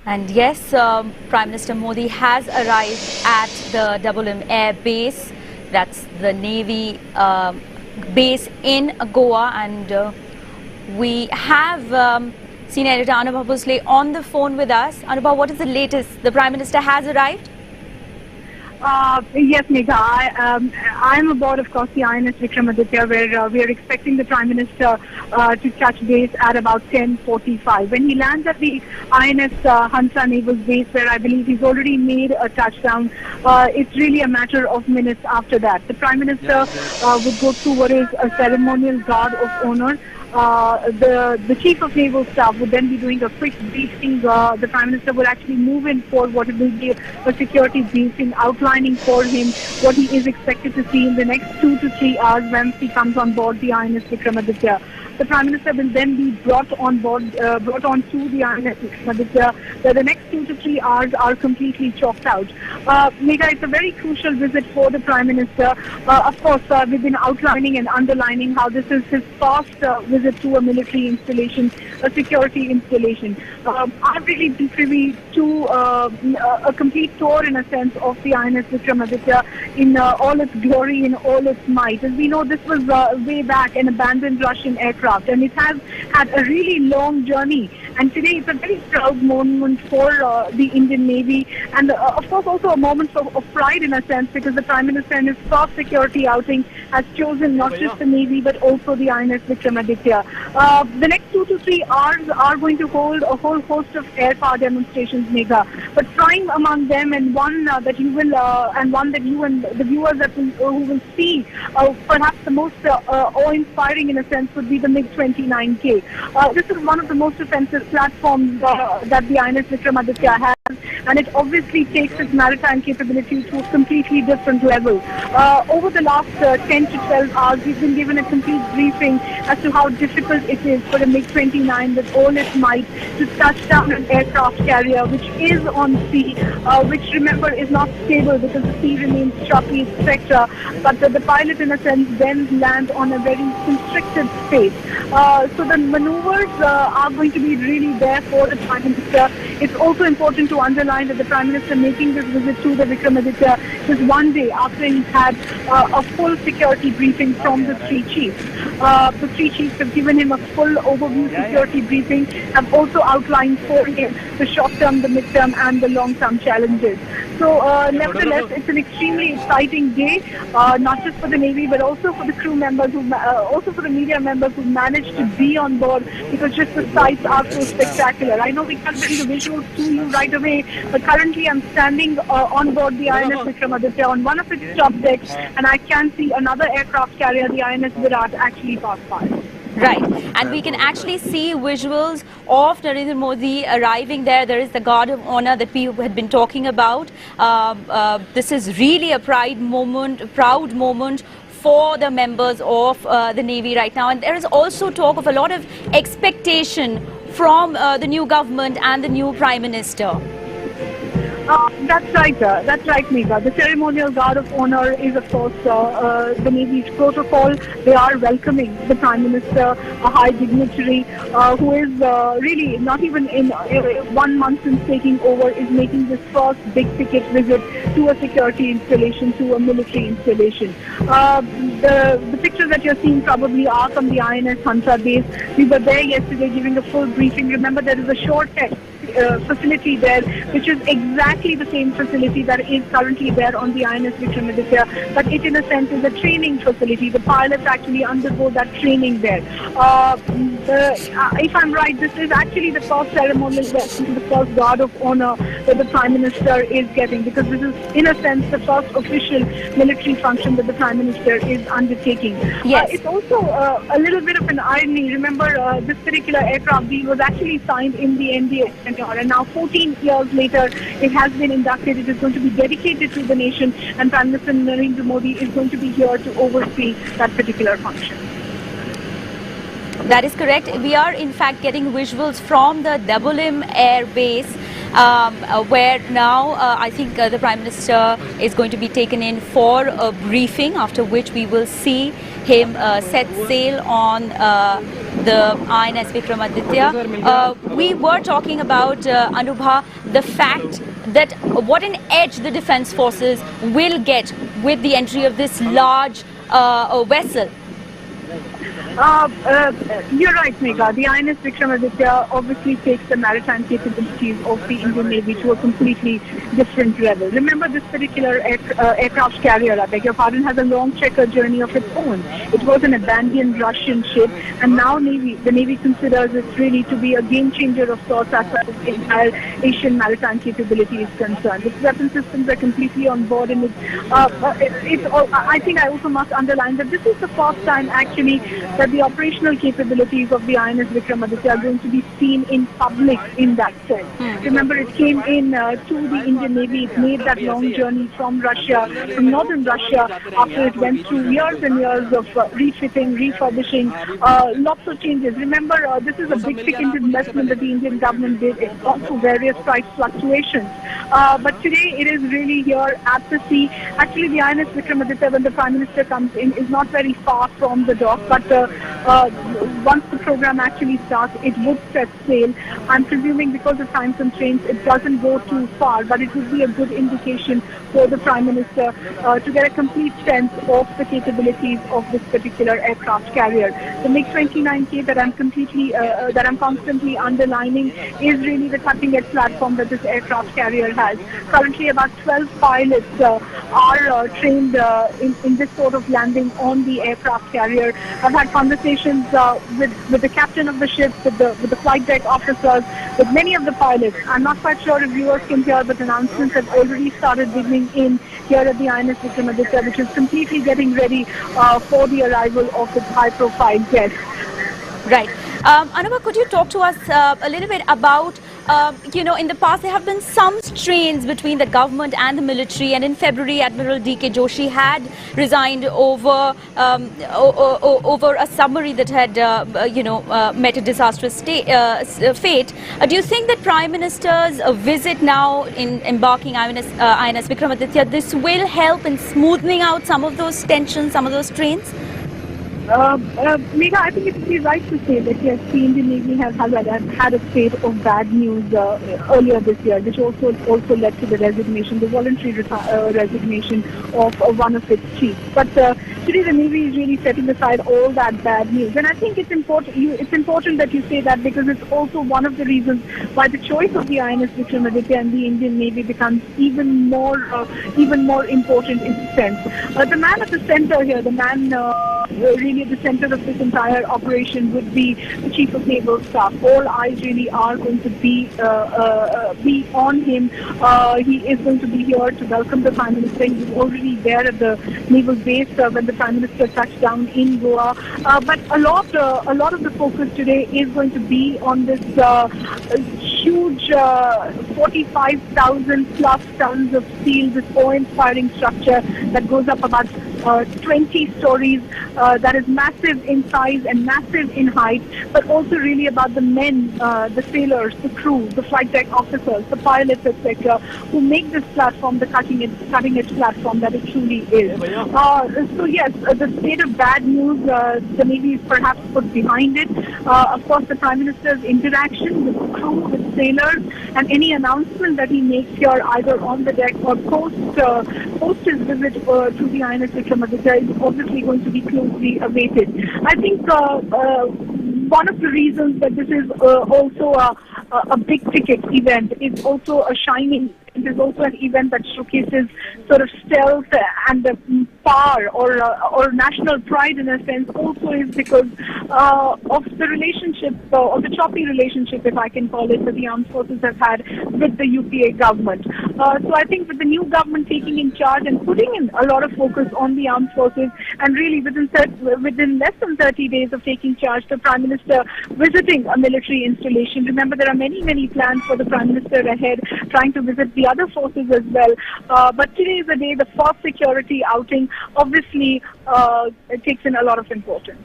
And yes, Prime Minister Modi has arrived at the Double M Air Base. That's the Navy base in Goa, and we have Senior Editor Anubha Bhosle on the phone with us. Anubha, what is the latest? The Prime Minister has arrived? Yes, Megha. I'm aboard, of course, the INS Vikramaditya, where we are expecting the Prime Minister to touch base at about 10:45. When he lands at the INS Hansa Naval Base, where I believe he's already made a touchdown, it's really a matter of minutes after that. The Prime Minister would go through what is a ceremonial guard of honor. The Chief of Naval Staff would then be doing a quick briefing. The Prime Minister would actually move in for what will be a security briefing, outlining for him what he is expected to see in the next 2 to 3 hours once he comes on board the INS Vikramaditya. The Prime Minister will then be brought on to the INS Vikramaditya, where the next 2 to 3 hours are completely chalked out. Megha, it's a very crucial visit for the Prime Minister. Of course, we've been outlining and underlining how this is his first visit to a military installation, a security installation. I've really been privy to a complete tour, in a sense, of the INS Vikramaditya in all its glory, in all its might. As we know, this was way back an abandoned Russian aircraft, and it has had a really long journey. And today it's a very proud moment for the Indian Navy, and of course also a moment of pride, in a sense, because the Prime Minister in his first security outing has chosen not just the Navy but also the INS Vikramaditya. The next 2 to 3 hours are going to hold a whole host of air power demonstrations, Megha. But prime among them, and one that you and the viewers who will see perhaps the most awe-inspiring, in a sense, would be the MiG-29K. This is one of the most offensive platforms that the INS Vikramaditya has, and it obviously takes its maritime capability to a completely different level. Over the last 10 to 12 hours, we've been given a complete briefing as to how difficult it is for the MiG-29 with all its might to touch down an aircraft carrier which is on sea, which, remember, is not stable because the sea remains choppy, etc. But the pilot, in a sense, then lands on a very constricted space. So the maneuvers are going to be really there for the Prime Minister. It's also important to underline that the Prime Minister making this visit to the Vikramaditya is one day after he's had a full security briefing from the three chiefs. The three chiefs have given him a full overview security briefing, have also outlined for him the short-term, the mid-term and the long-term challenges. So nevertheless, it's an extremely exciting day, not just for the Navy but also for the crew members, also for the media members who managed to be on board, because just the sights are so spectacular. I know we can't bring the visuals to you right away, but currently I'm standing on board the INS Vikramaditya on one of its top decks, and I can see another aircraft carrier, the INS Virat, actually pass by. Right, and we can actually see visuals of Narendra Modi arriving there. There is the guard of honor that we had been talking about. This is really a proud moment for the members of the Navy right now. And there is also talk of a lot of expectation from the new government and the new Prime Minister. That's right, Megha. The ceremonial guard of honor is, of course, the Navy's protocol. They are welcoming the Prime Minister, a high dignitary who is really not even in 1 month since taking over, is making this first big-ticket visit to a security installation, to a military installation. The pictures that you're seeing probably are from the INS Hansa base. We were there yesterday giving a full briefing. Remember, there is a shore test facility there, which is exactly the same facility that is currently there on the INS Vikramaditya, but it, in a sense, is a training facility. The pilots actually undergo that training there. If I'm right, this is actually the first ceremonial welcome, the first guard of honor that the Prime Minister is getting, because this is, in a sense, the first official military function that the Prime Minister is undertaking. Yes. It's also a little bit of an irony. Remember, this particular aircraft deal was actually signed in the NDA, and now 14 years later it has been inducted. It is going to be dedicated to the nation, and Prime Minister Narendra Modi is going to be here to oversee that particular function. That is correct. We are in fact getting visuals from the Double M Air Base, where now I think the Prime Minister is going to be taken in for a briefing, after which we will see him set sail on the INS Vikramaditya. We were talking about, Anubha, the fact that what an edge the defense forces will get with the entry of this large vessel? You're right, Megha. The INS Vikramaditya obviously takes the maritime capabilities of the Indian Navy to a completely different level. Remember, this particular aircraft carrier, I beg your pardon, has a long checkered journey of its own. It was an abandoned Russian ship, and now the Navy considers it really to be a game changer of sorts as far as the entire Asian maritime capability is concerned. Its weapon systems are completely on board, and I think I also must underline that this is the first time actually that the operational capabilities of the INS Vikramaditya are going to be seen in public in that sense. Remember, it came in to the Indian Navy. It made that long journey from Russia, from northern Russia, after it went through years and years of refitting, refurbishing, lots of changes. Remember, this is a big-ticket investment that the Indian government did. It's also various price fluctuations. But today, it is really here at the sea. Actually, the INS Vikramaditya, when the Prime Minister comes in, is not very far from the dock, but once the program actually starts, it would set sail. I'm presuming because of time constraints, it doesn't go too far, but it would be a good indication for the Prime Minister to get a complete sense of the capabilities of this particular aircraft carrier. The MiG-29K that I'm constantly underlining is really the cutting-edge platform that this aircraft carrier has. Currently, about 12 pilots are trained in this sort of landing on the aircraft carrier. I've had conversations with the captain of the ship, with the flight deck officers, with many of the pilots. I'm not quite sure if viewers can hear, but announcements have already started beginning in here at the INS Vikramaditya, which is completely getting ready for the arrival of its high-profile guests. Right. Anubha, could you talk to us a little bit about, in the past there have been some strains between the government and the military, and in February Admiral D.K. Joshi had resigned over a submarine that had, met a disastrous fate. Do you think that Prime Minister's visit now in embarking INS Vikramaditya, this will help in smoothing out some of those tensions, some of those strains? Megha, I think it would be right to say that yes, the Indian Navy has had a spate of bad news earlier this year, which also led to the resignation, the voluntary resignation of one of its chiefs. But today the Navy is really setting aside all that bad news, and I think it's important that you say that, because it's also one of the reasons why the choice of the INS Vikramaditya and the Indian Navy becomes even more important in a sense. The man at the center here, the man really at the center of this entire operation would be the Chief of Naval Staff. All eyes really are going to be on him. He is going to be here to welcome the Prime Minister. He was already there at the naval base when the Prime Minister touched down in Goa. But a lot of the focus today is going to be on this huge 45,000 plus tons of steel, this awe-inspiring structure that goes up about 20 stories, that is massive in size and massive in height, but also really about the men, the sailors, the crew, the flight deck officers, the pilots, etc., who make this platform the cutting-edge platform that it truly is. So yes, the state of bad news, the Navy is perhaps put behind it. Of course, the Prime Minister's interaction with the crew, with sailors, and any announcement that he makes here, either on the deck or post his visit to the INS Vikramaditya, is obviously going to be closely awaited. I think one of the reasons that this is also a big-ticket event is also a shining. It is also an event that showcases sort of stealth and the power or national pride in a sense, also is because of the relationship, or the choppy relationship, if I can call it, that the armed forces have had with the UPA government. So I think with the new government taking in charge and putting in a lot of focus on the armed forces, and really within less than 30 days of taking charge, the Prime Minister visiting a military installation. Remember, there are many plans for the Prime Minister ahead, trying to visit the other forces as well. But today is the day, the first security outing, obviously it takes in a lot of importance.